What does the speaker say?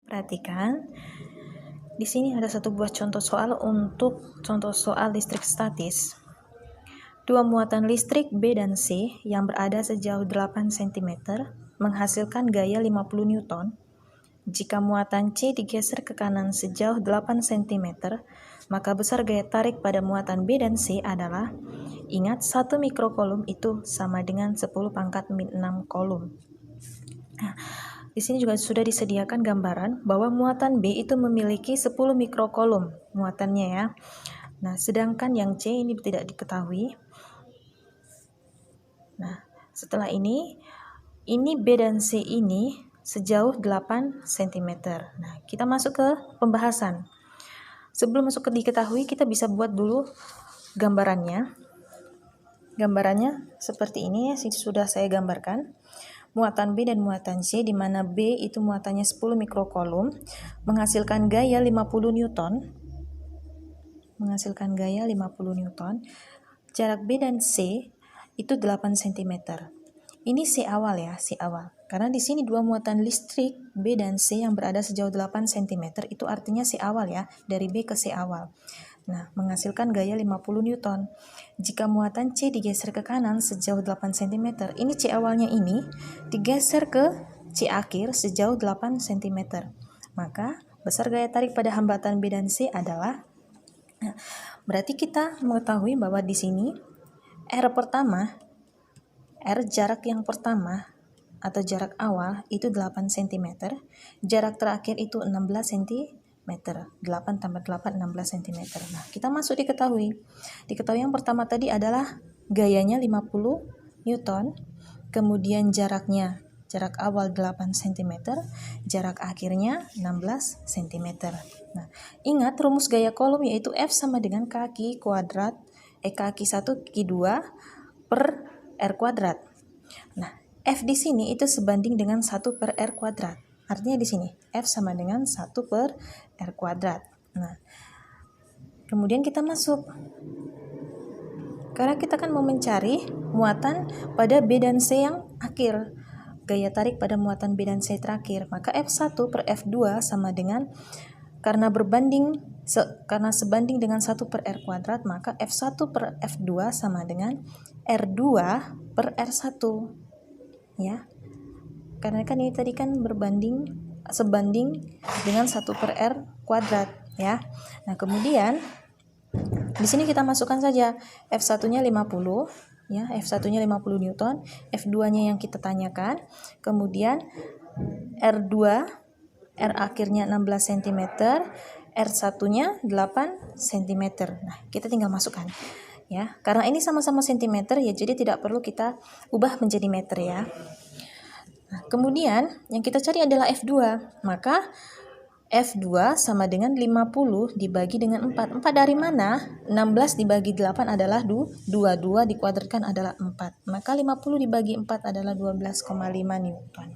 Perhatikan, di sini ada satu buah contoh soal untuk contoh soal listrik statis. Dua muatan listrik B dan C yang berada sejauh 8 cm menghasilkan gaya 50 Newton. Jika muatan C digeser ke kanan sejauh 8 cm, maka besar gaya tarik pada muatan B dan C adalah, ingat 1 mikrokolom itu sama dengan 10 pangkat min 6 kolom. Nah, di sini juga sudah disediakan gambaran bahwa muatan B itu memiliki 10 mikrokolom muatannya ya. Nah, sedangkan yang C ini tidak diketahui. Nah, setelah ini B dan C ini sejauh 8 cm. Nah, kita masuk ke pembahasan. Sebelum masuk ke diketahui, kita bisa buat dulu gambarannya. Gambarannya seperti ini ya, sudah saya gambarkan. Muatan B dan muatan C, di mana B itu muatannya 10 mikrokolom, menghasilkan gaya 50 Newton. Jarak B dan C itu 8 cm. Ini C awal ya, C awal. Karena di sini dua muatan listrik B dan C yang berada sejauh 8 cm, itu artinya C awal ya, dari B ke C awal. Nah, menghasilkan gaya 50 Newton. Jika muatan C digeser ke kanan sejauh 8 cm, ini C awalnya ini digeser ke C akhir sejauh 8 cm. Maka, besar gaya tarik pada hambatan B dan C adalah, berarti kita mengetahui bahwa di sini R jarak yang pertama atau jarak awal itu 8 cm, jarak terakhir itu 16 cm. 8 tambah 8, 16 cm. Nah, kita masuk diketahui. Diketahui yang pertama tadi adalah gayanya 50 Newton, kemudian jarak awal 8 cm, jarak akhirnya 16 cm. Nah, ingat rumus gaya kolom yaitu F sama dengan kaki 1 kaki 2 per R kuadrat. Nah, F di sini itu sebanding dengan 1 per R kuadrat. Artinya di sini F sama dengan 1 per R kuadrat. Nah, kemudian kita masuk. Karena kita kan mau mencari muatan pada B dan C yang akhir. Gaya tarik pada muatan B dan C terakhir. Maka F1 per F2 sama dengan, karena sebanding dengan 1 per R kuadrat, maka F1 per F2 sama dengan R2 per R1. Ya. Karena kan ini tadi kan sebanding dengan 1 per R kuadrat ya. Nah, kemudian di sini kita masukkan saja F1-nya 50 ya, F1-nya 50 Newton, F2-nya yang kita tanyakan, kemudian R2 R akhirnya 16 cm, R1-nya 8 cm. Nah, kita tinggal masukkan ya. Karena ini sama-sama cm ya, jadi tidak perlu kita ubah menjadi meter ya. Nah, kemudian yang kita cari adalah F2. Maka F2 sama dengan 50 dibagi dengan 4. 4 dari mana? 16 dibagi 8 adalah 2. 2 dikuadratkan adalah 4. Maka 50 dibagi 4 adalah 12,5 Newton.